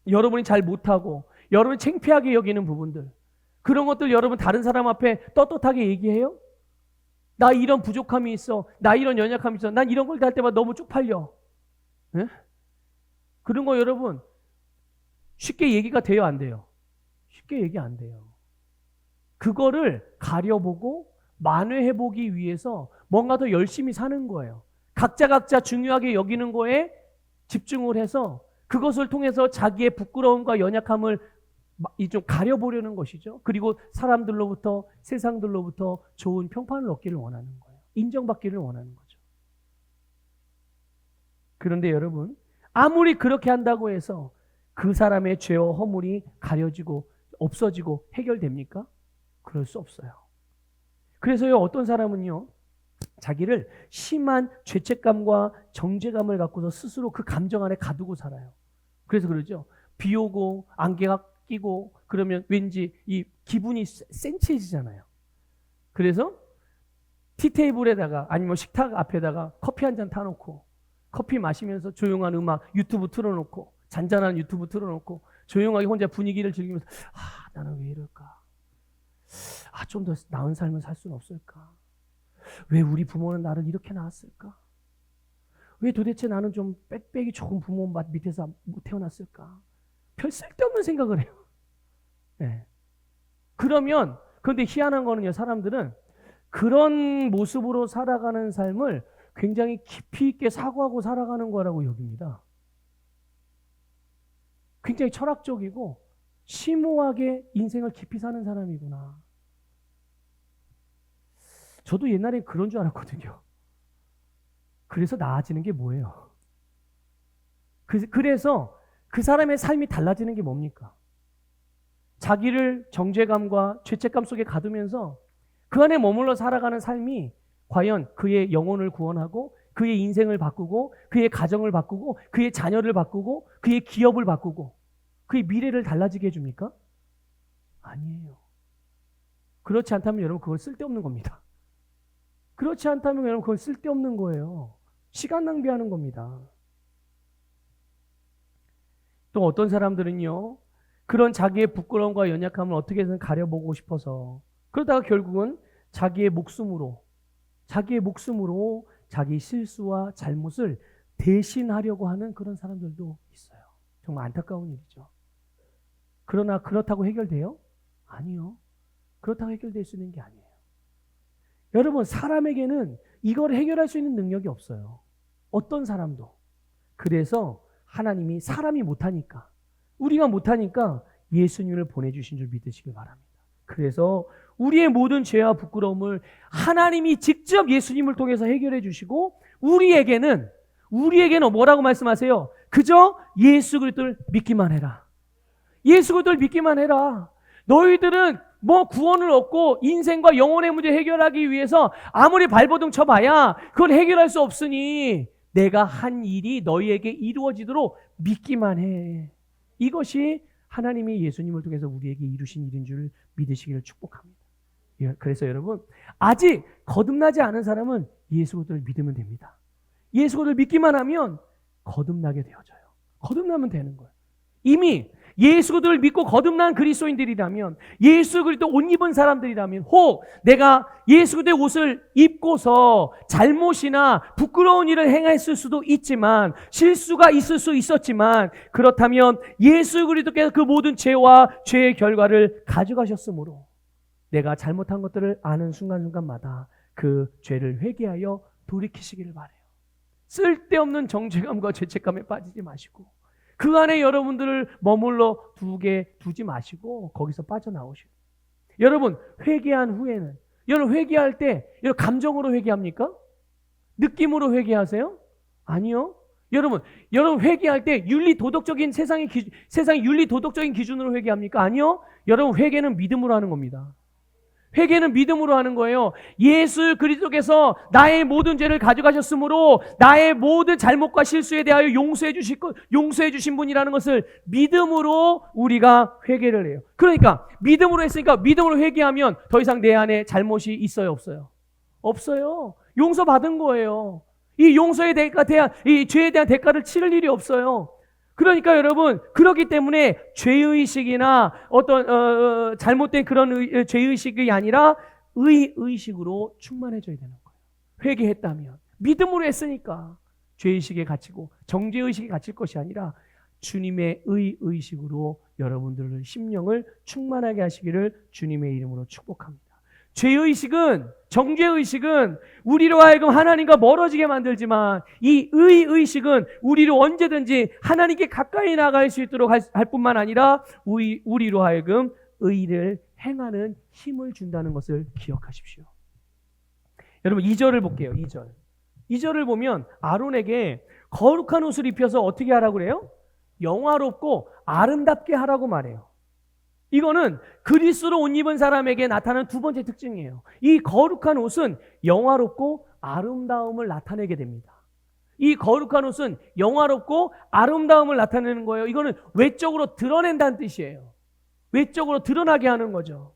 여러분이 잘 못하고 여러분이 창피하게 여기는 부분들, 그런 것들 여러분 다른 사람 앞에 떳떳하게 얘기해요? 나 이런 부족함이 있어, 나 이런 연약함이 있어, 난 이런 걸 할 때마다 너무 쪽팔려. 네? 그런 거 여러분 쉽게 얘기가 돼요, 안 돼요? 쉽게 얘기 안 돼요. 그거를 가려보고 만회해보기 위해서 뭔가 더 열심히 사는 거예요. 각자 중요하게 여기는 거에 집중을 해서 그것을 통해서 자기의 부끄러움과 연약함을 좀 가려보려는 것이죠. 그리고 사람들로부터, 세상들로부터 좋은 평판을 얻기를 원하는 거예요. 인정받기를 원하는 거죠. 그런데 여러분, 아무리 그렇게 한다고 해서 그 사람의 죄와 허물이 가려지고 없어지고 해결됩니까? 그럴 수 없어요. 그래서요, 어떤 사람은요, 자기를 심한 죄책감과 정죄감을 갖고서 스스로 그 감정 안에 가두고 살아요. 그래서 그러죠. 비 오고 안개가 끼고 그러면 왠지 이 기분이 센치해지잖아요. 그래서 티테이블에다가 아니면 식탁 앞에다가 커피 한 잔 타놓고 커피 마시면서 조용한 음악 유튜브 틀어놓고 잔잔한 유튜브 틀어놓고 조용하게 혼자 분위기를 즐기면서 나는 왜 이럴까? 좀 더 나은 삶을 살 수는 없을까? 왜 우리 부모는 나를 이렇게 낳았을까? 왜 도대체 나는 좀 빽빽이 좋은 부모 밑에서 못 태어났을까? 별 쓸데없는 생각을 해요. 네. 그런데 희한한 거는요, 사람들은 그런 모습으로 살아가는 삶을 굉장히 깊이 있게 사고하고 살아가는 거라고 여깁니다. 굉장히 철학적이고 심오하게 인생을 깊이 사는 사람이구나. 저도 옛날에 그런 줄 알았거든요. 그래서 나아지는 게 뭐예요? 그래서 그 사람의 삶이 달라지는 게 뭡니까? 자기를 정죄감과 죄책감 속에 가두면서 그 안에 머물러 살아가는 삶이 과연 그의 영혼을 구원하고 그의 인생을 바꾸고 그의 가정을 바꾸고 그의 자녀를 바꾸고 그의 기업을 바꾸고 그의 미래를 달라지게 해줍니까? 아니에요. 그렇지 않다면 여러분 그건 쓸데없는 겁니다. 그렇지 않다면 여러분 그건 쓸데없는 거예요. 시간 낭비하는 겁니다. 또 어떤 사람들은요, 그런 자기의 부끄러움과 연약함을 어떻게든 가려보고 싶어서 그러다가 결국은 자기의 목숨으로 자기 실수와 잘못을 대신하려고 하는 그런 사람들도 있어요. 정말 안타까운 일이죠. 그러나 그렇다고 해결돼요? 아니요. 그렇다고 해결될 수 있는 게 아니에요. 여러분, 사람에게는 이걸 해결할 수 있는 능력이 없어요. 어떤 사람도. 그래서 하나님이 사람이 못하니까, 우리가 못하니까 예수님을 보내주신 줄 믿으시길 바랍니다. 그래서 우리의 모든 죄와 부끄러움을 하나님이 직접 예수님을 통해서 해결해 주시고 우리에게는 뭐라고 말씀하세요? 그저 예수 그리스도를 믿기만 해라. 예수 그리스도를 믿기만 해라. 너희들은 뭐 구원을 얻고 인생과 영혼의 문제 해결하기 위해서 아무리 발버둥 쳐봐야 그걸 해결할 수 없으니 내가 한 일이 너희에게 이루어지도록 믿기만 해. 이것이 하나님이 예수님을 통해서 우리에게 이루신 일인 줄 믿으시기를 축복합니다. 그래서 여러분, 아직 거듭나지 않은 사람은 예수 그리스도를 믿으면 됩니다. 예수 그리스도를 믿기만 하면 거듭나게 되어져요. 거듭나면 되는 거예요. 이미 예수 그리스도를 믿고 거듭난 그리스도인들이라면, 예수 그리스도 옷 입은 사람들이라면, 혹 내가 예수 그리스도의 옷을 입고서 잘못이나 부끄러운 일을 행했을 수도 있지만, 실수가 있을 수 있었지만, 그렇다면 예수 그리스도께서 그 모든 죄와 죄의 결과를 가져가셨으므로 내가 잘못한 것들을 아는 순간순간마다 그 죄를 회개하여 돌이키시기를 바라요. 쓸데없는 정죄감과 죄책감에 빠지지 마시고 그 안에 여러분들을 머물러 두지 마시고 거기서 빠져나오시고. 여러분, 회개한 후에는, 여러분 회개할 때 여러분 감정으로 회개합니까? 느낌으로 회개하세요? 아니요. 여러분 회개할 때 세상의 윤리 도덕적인 기준으로 회개합니까? 아니요. 여러분 회개는 믿음으로 하는 겁니다. 회개는 믿음으로 하는 거예요. 예수 그리스도께서 나의 모든 죄를 가져가셨으므로 나의 모든 잘못과 실수에 대하여 용서해 주신 분이라는 것을 믿음으로 우리가 회개를 해요. 그러니까 믿음으로 했으니까 믿음으로 회개하면 더 이상 내 안에 잘못이 있어요, 없어요? 없어요. 용서받은 거예요. 이 용서에 대한 이 죄에 대한 대가를 치를 일이 없어요. 그러니까 여러분, 그렇기 때문에 죄의식이나 어떤 잘못된 그런 죄의식이 아니라 의식으로 충만해져야 되는 거예요. 회개했다면, 믿음으로 했으니까 죄의식에 갇히고 정죄의식에 갇힐 것이 아니라 주님의 의식으로 여러분들의 심령을 충만하게 하시기를 주님의 이름으로 축복합니다. 죄의식은, 정죄의식은 우리로 하여금 하나님과 멀어지게 만들지만, 이 의식은 우리로 언제든지 하나님께 가까이 나갈 수 있도록 할 뿐만 아니라 우리로 하여금 의를 행하는 힘을 준다는 것을 기억하십시오. 여러분 2절을 볼게요. 2절을 보면 아론에게 거룩한 옷을 입혀서 어떻게 하라고 그래요? 영화롭고 아름답게 하라고 말해요. 이거는 그리스도로 옷 입은 사람에게 나타나는 두 번째 특징이에요. 이 거룩한 옷은 영화롭고 아름다움을 나타내게 됩니다. 이 거룩한 옷은 영화롭고 아름다움을 나타내는 거예요. 이거는 외적으로 드러낸다는 뜻이에요. 외적으로 드러나게 하는 거죠.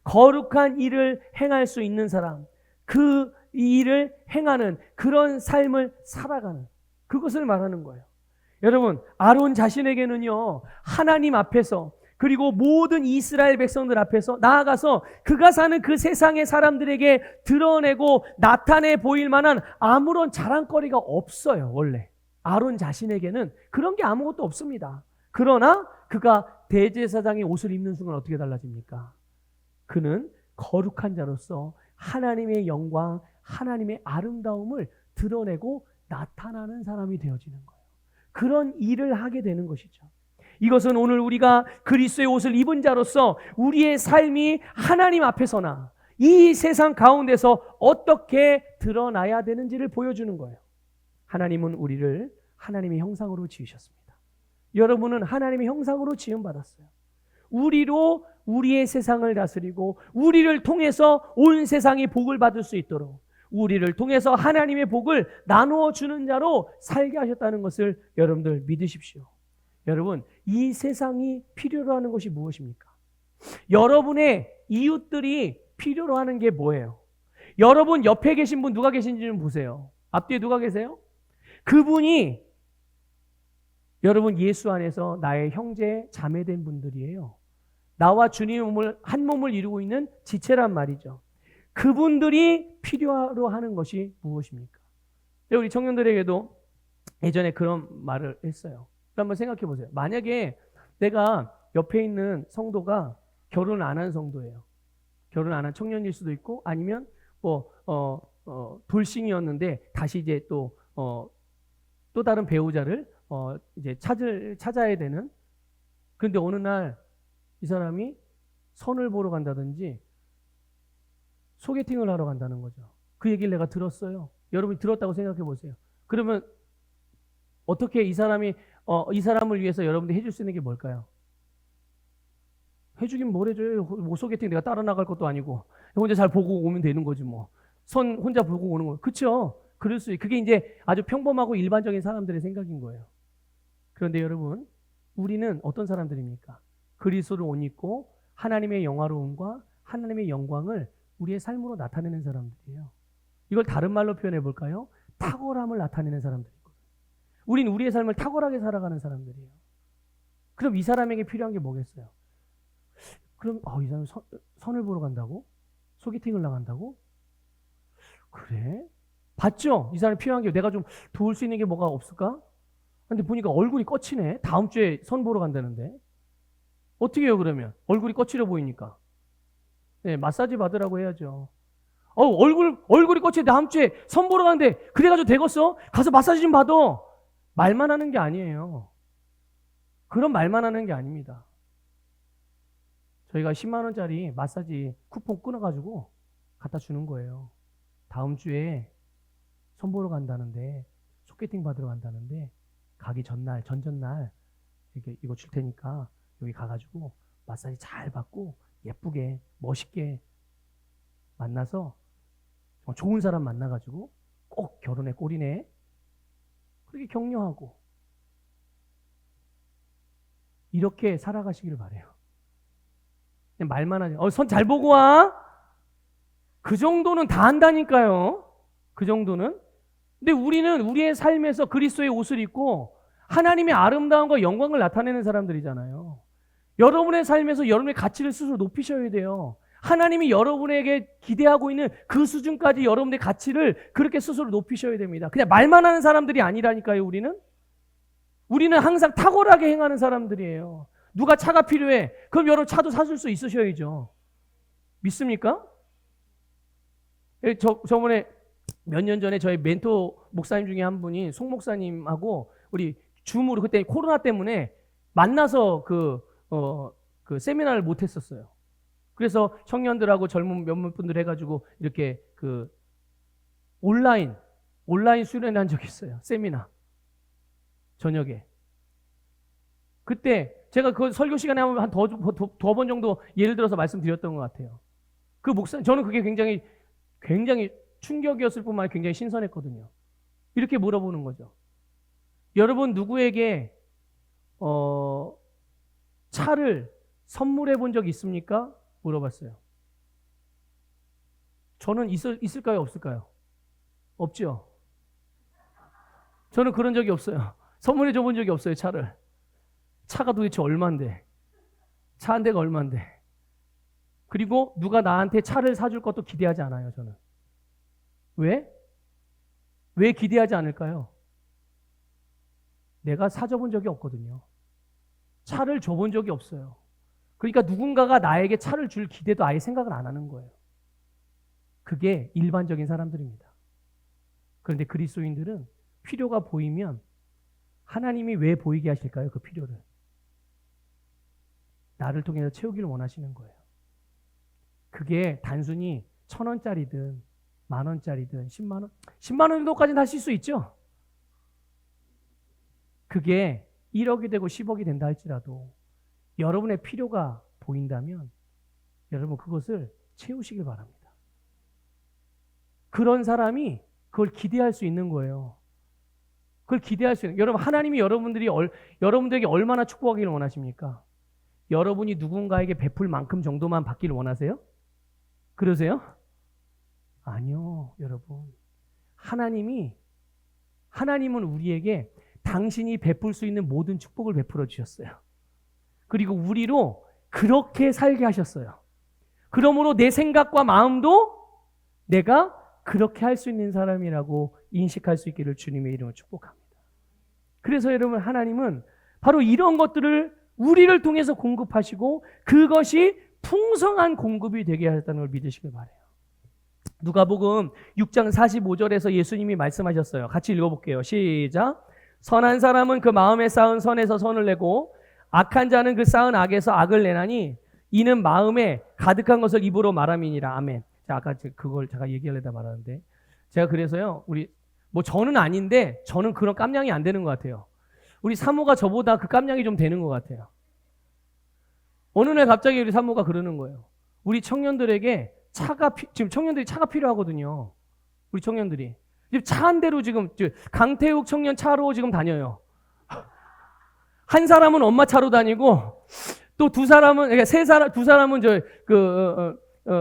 거룩한 일을 행할 수 있는 사람, 그 일을 행하는 그런 삶을 살아가는, 그것을 말하는 거예요. 여러분, 아론 자신에게는요, 하나님 앞에서, 그리고 모든 이스라엘 백성들 앞에서 나아가서 그가 사는 그 세상의 사람들에게 드러내고 나타내 보일 만한 아무런 자랑거리가 없어요. 원래 아론 자신에게는 그런 게 아무것도 없습니다. 그러나 그가 대제사장의 옷을 입는 순간 어떻게 달라집니까? 그는 거룩한 자로서 하나님의 영광, 하나님의 아름다움을 드러내고 나타나는 사람이 되어지는 거예요. 그런 일을 하게 되는 것이죠. 이것은 오늘 우리가 그리스도의 옷을 입은 자로서 우리의 삶이 하나님 앞에서나 이 세상 가운데서 어떻게 드러나야 되는지를 보여주는 거예요. 하나님은 우리를 하나님의 형상으로 지으셨습니다. 여러분은 하나님의 형상으로 지음받았어요. 우리로 우리의 세상을 다스리고 우리를 통해서 온 세상이 복을 받을 수 있도록, 우리를 통해서 하나님의 복을 나누어 주는 자로 살게 하셨다는 것을 여러분들 믿으십시오. 여러분, 이 세상이 필요로 하는 것이 무엇입니까? 여러분의 이웃들이 필요로 하는 게 뭐예요? 여러분 옆에 계신 분 누가 계신지 좀 보세요. 앞뒤에 누가 계세요? 그분이 여러분 예수 안에서 나의 형제 자매된 분들이에요. 나와 주님의 몸을 한 몸을 이루고 있는 지체란 말이죠. 그분들이 필요로 하는 것이 무엇입니까? 우리 청년들에게도 예전에 그런 말을 했어요. 한번 생각해 보세요. 만약에 내가 옆에 있는 성도가 결혼 안 한 성도예요. 결혼 안 한 청년일 수도 있고 아니면 돌싱이었는데 다시 이제 또 다른 배우자를 이제 찾아야 되는. 그런데 어느 날 이 사람이 선을 보러 간다든지 소개팅을 하러 간다는 거죠. 그 얘기를 내가 들었어요. 여러분이 들었다고 생각해 보세요. 그러면 어떻게 이 사람을 위해서 여러분들이 해줄 수 있는 게 뭘까요? 해주긴 뭘 해줘요? 뭐 소개팅 내가 따라 나갈 것도 아니고 혼자 잘 보고 오면 되는 거지 뭐. 선 혼자 보고 오는 거. 그렇죠? 그럴 수 있어요. 그게 이제 아주 평범하고 일반적인 사람들의 생각인 거예요. 그런데 여러분, 우리는 어떤 사람들입니까? 그리스도를 옷 입고 하나님의 영화로움과 하나님의 영광을 우리의 삶으로 나타내는 사람들이에요. 이걸 다른 말로 표현해 볼까요? 탁월함을 나타내는 사람들이거든요. 우린 우리의 삶을 탁월하게 살아가는 사람들이에요. 그럼 이 사람에게 필요한 게 뭐겠어요? 그럼 이 사람 선을 보러 간다고? 소개팅을 나간다고? 그래? 봤죠? 이 사람이 필요한 게 내가 좀 도울 수 있는 게 뭐가 없을까? 근데 보니까 얼굴이 꺼치네. 다음 주에 선 보러 간다는데. 어떻게 해요 그러면? 얼굴이 꺼치려 보이니까. 네, 마사지 받으라고 해야죠. 얼굴이 꺼치네. 다음 주에 선 보러 가는데 그래가지고 되겠어? 가서 마사지 좀 받아. 말만 하는 게 아니에요. 그런 말만 하는 게 아닙니다. 저희가 10만 원짜리 마사지 쿠폰 끊어가지고 갖다 주는 거예요. 다음 주에 선 보러 간다는데 소개팅 받으러 간다는데 가기 전날 전전날 이거 줄 테니까 여기 가가지고 마사지 잘 받고 예쁘게 멋있게 만나서 좋은 사람 만나가지고 꼭 결혼에 꼴이네. 그렇게 격려하고 이렇게 살아가시기를 바래요. 그냥 말만 하지. 선 잘 보고 와. 그 정도는 다 한다니까요. 그 정도는. 근데 우리는 우리의 삶에서 그리스도의 옷을 입고 하나님의 아름다움과 영광을 나타내는 사람들이잖아요. 여러분의 삶에서 여러분의 가치를 스스로 높이셔야 돼요. 하나님이 여러분에게 기대하고 있는 그 수준까지 여러분의 가치를 그렇게 스스로 높이셔야 됩니다. 그냥 말만 하는 사람들이 아니라니까요, 우리는. 우리는 항상 탁월하게 행하는 사람들이에요. 누가 차가 필요해? 그럼 여러분 차도 사줄 수 있으셔야죠. 믿습니까? 저번에 몇 년 전에 저희 멘토 목사님 중에 한 분이 송 목사님하고 우리 줌으로 그때 코로나 때문에 만나서 그 세미나를 못 했었어요. 그래서 청년들하고 젊은 몇몇 분들 해가지고 이렇게 그 온라인 수련한 적이 있어요. 세미나 저녁에. 그때 제가 그 설교 시간에 한 더 번 정도 예를 들어서 말씀드렸던 것 같아요. 그 목사, 저는 그게 굉장히 충격이었을 뿐만 아니라 굉장히 신선했거든요. 이렇게 물어보는 거죠. 여러분 누구에게 차를 선물해 본 적 있습니까? 물어봤어요. 저는 있을까요? 없을까요? 없죠. 저는 그런 적이 없어요. 선물해 줘 본 적이 없어요, 차를. 차가 도대체 얼만데? 차 한 대가 얼만데? 그리고 누가 나한테 차를 사줄 것도 기대하지 않아요, 저는. 왜? 왜 기대하지 않을까요? 내가 사줘본 적이 없거든요. 차를 줘본 적이 없어요. 그러니까 누군가가 나에게 차를 줄 기대도 아예 생각을 안 하는 거예요. 그게 일반적인 사람들입니다. 그런데 그리스도인들은 필요가 보이면 하나님이 왜 보이게 하실까요? 그 필요를. 나를 통해서 채우기를 원하시는 거예요. 그게 단순히 1,000원짜리든 10,000원짜리든 10만 원, 10만 원 정도까지는 하실 수 있죠. 그게 1억이 되고 10억이 된다 할지라도 여러분의 필요가 보인다면 여러분 그것을 채우시길 바랍니다. 그런 사람이 그걸 기대할 수 있는 거예요. 그걸 기대할 수 있는. 여러분, 하나님이 여러분들에게 얼마나 축복하기를 원하십니까? 여러분이 누군가에게 베풀 만큼 정도만 받기를 원하세요? 그러세요? 아니요, 여러분. 하나님은 우리에게 당신이 베풀 수 있는 모든 축복을 베풀어 주셨어요. 그리고 우리로 그렇게 살게 하셨어요. 그러므로 내 생각과 마음도 내가 그렇게 할 수 있는 사람이라고 인식할 수 있기를 주님의 이름으로 축복합니다. 그래서 여러분, 하나님은 바로 이런 것들을 우리를 통해서 공급하시고 그것이 풍성한 공급이 되게 하셨다는 걸 믿으시길 바라요. 누가복음 6장 45절에서 예수님이 말씀하셨어요. 같이 읽어볼게요. 시작. 선한 사람은 그 마음에 쌓은 선에서 선을 내고 악한 자는 그 쌓은 악에서 악을 내나니 이는 마음에 가득한 것을 입으로 말함이니라. 아멘. 자, 아까 그걸 제가 얘기하려다 말하는데 제가 그래서요, 저는 아닌데 저는 그런 깜냥이 안 되는 것 같아요. 우리 사모가 저보다 그 깜냥이 좀 되는 것 같아요. 어느 날 갑자기 우리 사모가 그러는 거예요. 우리 청년들에게 지금 청년들이 차가 필요하거든요. 우리 청년들이. 지금 차 한 대로 지금 강태욱 청년 차로 지금 다녀요. 한 사람은 엄마 차로 다니고 또 두 사람은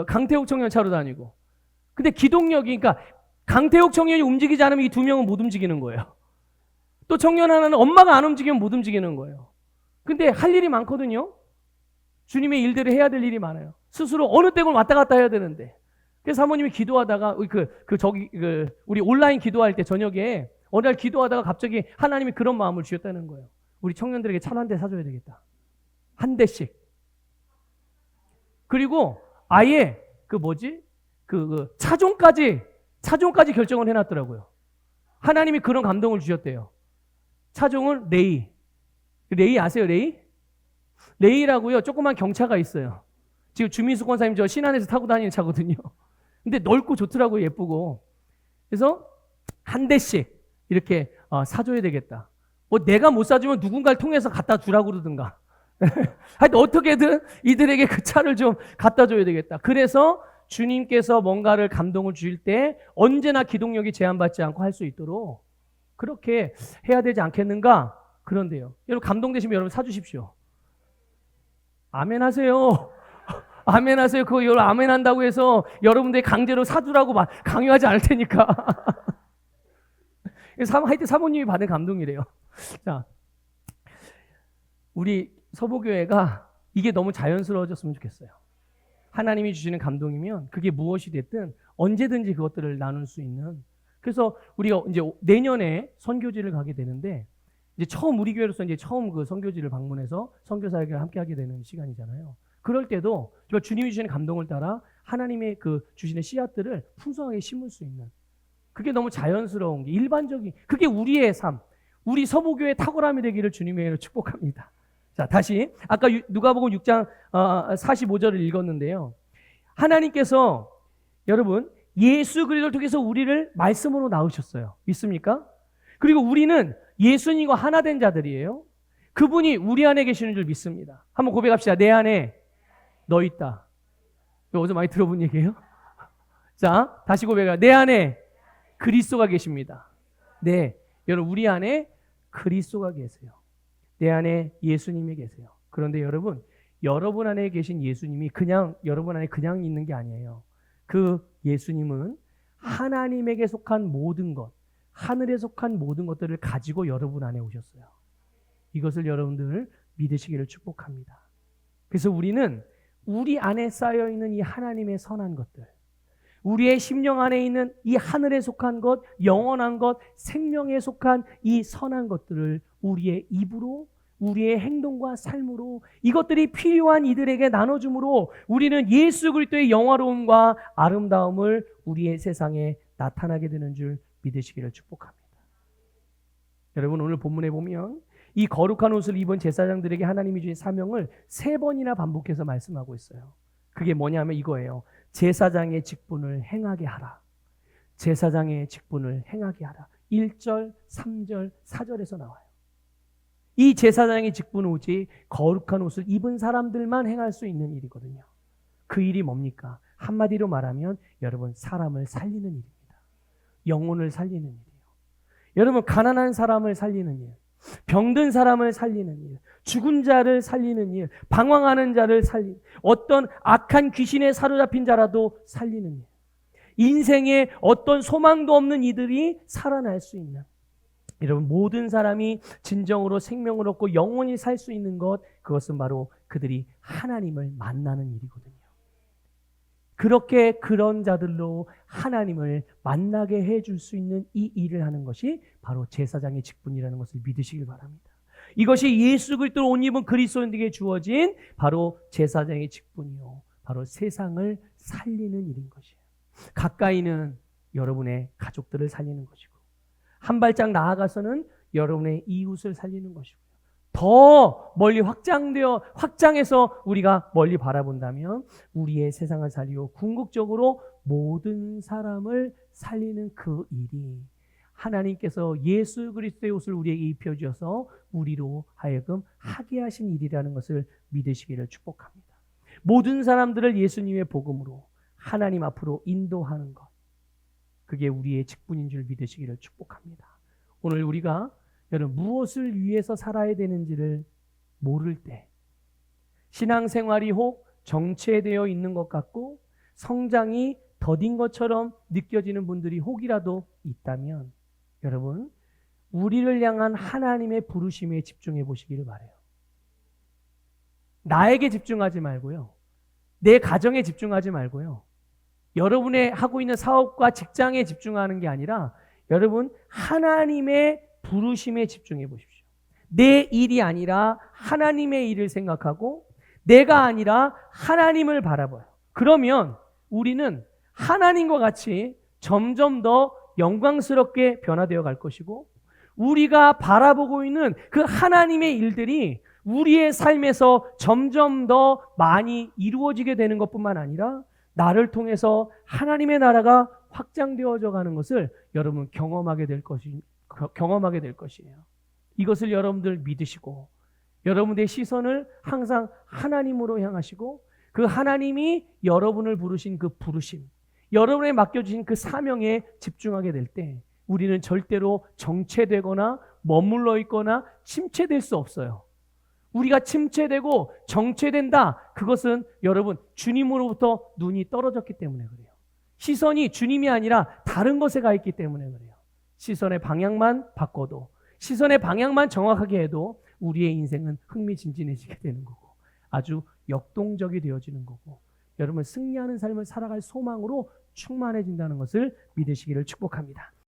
강태욱 청년 차로 다니고. 근데 기동력이, 그러니까 강태욱 청년이 움직이지 않으면 이 두 명은 못 움직이는 거예요. 또 청년 하나는 엄마가 안 움직이면 못 움직이는 거예요. 근데 할 일이 많거든요. 주님의 일들을 해야 될 일이 많아요. 스스로 어느 때건 왔다 갔다 해야 되는데. 그래서 사모님이 기도하다가 우리 온라인 기도할 때 저녁에 어느 날 기도하다가 갑자기 하나님이 그런 마음을 주셨다는 거예요. 우리 청년들에게 차 한 대 사줘야 되겠다. 한 대씩. 그리고 아예 차종까지 결정을 해놨더라고요. 하나님이 그런 감동을 주셨대요. 차종은 레이. 레이 아세요, 레이? 레이라고요. 조그만 경차가 있어요. 지금 주민수 권사님 저 신안에서 타고 다니는 차거든요. 근데 넓고 좋더라고요. 예쁘고. 그래서 한 대씩 이렇게 사줘야 되겠다. 내가 못 사주면 누군가를 통해서 갖다 주라고 그러든가. 하여튼 어떻게든 이들에게 그 차를 좀 갖다 줘야 되겠다. 그래서 주님께서 뭔가를 감동을 주실 때 언제나 기동력이 제한받지 않고 할 수 있도록 그렇게 해야 되지 않겠는가? 그런데요. 여러분 감동되시면 여러분 사주십시오. 아멘 하세요. 아멘 하세요. 그거 여러분 아멘 한다고 해서 여러분들이 강제로 사주라고 강요하지 않을 테니까. 하여튼 사모님이 받은 감동이래요. 자, 우리 서보교회가 이게 너무 자연스러워졌으면 좋겠어요. 하나님이 주시는 감동이면 그게 무엇이 됐든 언제든지 그것들을 나눌 수 있는. 그래서 우리가 이제 내년에 선교지를 가게 되는데 이제 처음 우리 교회로서 이제 처음 그 선교지를 방문해서 선교사역을 함께 하게 되는 시간이잖아요. 그럴 때도 주님이 주시는 감동을 따라 하나님의 그 주시는 씨앗들을 풍성하게 심을 수 있는. 그게 너무 자연스러운 게 일반적인 그게 우리의 삶, 우리 서보교의 탁월함이 되기를 주님의 이름으로 축복합니다. 자, 다시 아까 누가복음 6장 45절을 읽었는데요. 하나님께서 여러분 예수 그리스도를 통해서 우리를 말씀으로 낳으셨어요. 믿습니까? 그리고 우리는 예수님과 하나 된 자들이에요. 그분이 우리 안에 계시는 줄 믿습니다. 한번 고백합시다. 내 안에 너 있다. 이거 어디서 많이 들어본 얘기예요? 자, 다시 고백합니다. 내 안에 그리스도가 계십니다. 네, 여러분 우리 안에 그리스도가 계세요. 내 안에 예수님이 계세요. 그런데 여러분 안에 계신 예수님이 여러분 안에 그냥 있는 게 아니에요. 그 예수님은 하나님에게 속한 모든 것, 하늘에 속한 모든 것들을 가지고 여러분 안에 오셨어요. 이것을 여러분들 믿으시기를 축복합니다. 그래서 우리는 우리 안에 쌓여있는 이 하나님의 선한 것들, 우리의 심령 안에 있는 이 하늘에 속한 것, 영원한 것, 생명에 속한 이 선한 것들을 우리의 입으로, 우리의 행동과 삶으로 이것들이 필요한 이들에게 나눠줌으로 우리는 예수 그리스도의 영화로움과 아름다움을 우리의 세상에 나타나게 되는 줄 믿으시기를 축복합니다. 여러분 오늘 본문에 보면 이 거룩한 옷을 입은 제사장들에게 하나님이 주신 사명을 3번이나 반복해서 말씀하고 있어요. 그게 뭐냐면 이거예요. 제사장의 직분을 행하게 하라. 제사장의 직분을 행하게 하라. 1절, 3절, 4절에서 나와요. 이 제사장의 직분은 오직 거룩한 옷을 입은 사람들만 행할 수 있는 일이거든요. 그 일이 뭡니까? 한마디로 말하면 여러분 사람을 살리는 일입니다. 영혼을 살리는 일이에요. 여러분, 가난한 사람을 살리는 일, 병든 사람을 살리는 일, 죽은 자를 살리는 일, 방황하는 자를 살리는, 어떤 악한 귀신에 사로잡힌 자라도 살리는 일, 인생에 어떤 소망도 없는 이들이 살아날 수 있는, 여러분, 모든 사람이 진정으로 생명을 얻고 영원히 살 수 있는 것, 그것은 바로 그들이 하나님을 만나는 일이거든요. 그렇게 그런 자들로 하나님을 만나게 해줄 수 있는 이 일을 하는 것이 바로 제사장의 직분이라는 것을 믿으시길 바랍니다. 이것이 예수 그리스도로 옷 입은 그리스도인에게 주어진 바로 제사장의 직분이요, 바로 세상을 살리는 일인 것이에요. 가까이는 여러분의 가족들을 살리는 것이고, 한 발짝 나아가서는 여러분의 이웃을 살리는 것이고요. 더 멀리 확장해서 우리가 멀리 바라본다면 우리의 세상을 살리고 궁극적으로 모든 사람을 살리는 그 일이 하나님께서 예수 그리스도의 옷을 우리에게 입혀주셔서 우리로 하여금 하게 하신 일이라는 것을 믿으시기를 축복합니다. 모든 사람들을 예수님의 복음으로 하나님 앞으로 인도하는 것, 그게 우리의 직분인 줄 믿으시기를 축복합니다. 오늘 우리가 여러분 무엇을 위해서 살아야 되는지를 모를 때, 신앙생활이 혹 정체되어 있는 것 같고 성장이 더딘 것처럼 느껴지는 분들이 혹이라도 있다면, 여러분 우리를 향한 하나님의 부르심에 집중해 보시기를 바라요. 나에게 집중하지 말고요, 내 가정에 집중하지 말고요, 여러분의 하고 있는 사업과 직장에 집중하는 게 아니라 여러분 하나님의 부르심에 집중해 보십시오. 내 일이 아니라 하나님의 일을 생각하고 내가 아니라 하나님을 바라봐요. 그러면 우리는 하나님과 같이 점점 더 영광스럽게 변화되어 갈 것이고, 우리가 바라보고 있는 그 하나님의 일들이 우리의 삶에서 점점 더 많이 이루어지게 되는 것뿐만 아니라 나를 통해서 하나님의 나라가 확장되어져 가는 것을 여러분 경험하게 될 것이에요. 이것을 여러분들 믿으시고 여러분의 시선을 항상 하나님으로 향하시고, 그 하나님이 여러분을 부르신 그 부르심, 여러분에 맡겨주신 그 사명에 집중하게 될 때 우리는 절대로 정체되거나 머물러 있거나 침체될 수 없어요. 우리가 침체되고 정체된다, 그것은 여러분 주님으로부터 눈이 떨어졌기 때문에 그래요. 시선이 주님이 아니라 다른 것에 가 있기 때문에 그래요. 시선의 방향만 바꿔도, 시선의 방향만 정확하게 해도 우리의 인생은 흥미진진해지게 되는 거고 아주 역동적이 되어지는 거고, 여러분 승리하는 삶을 살아갈 소망으로 충만해진다는 것을 믿으시기를 축복합니다.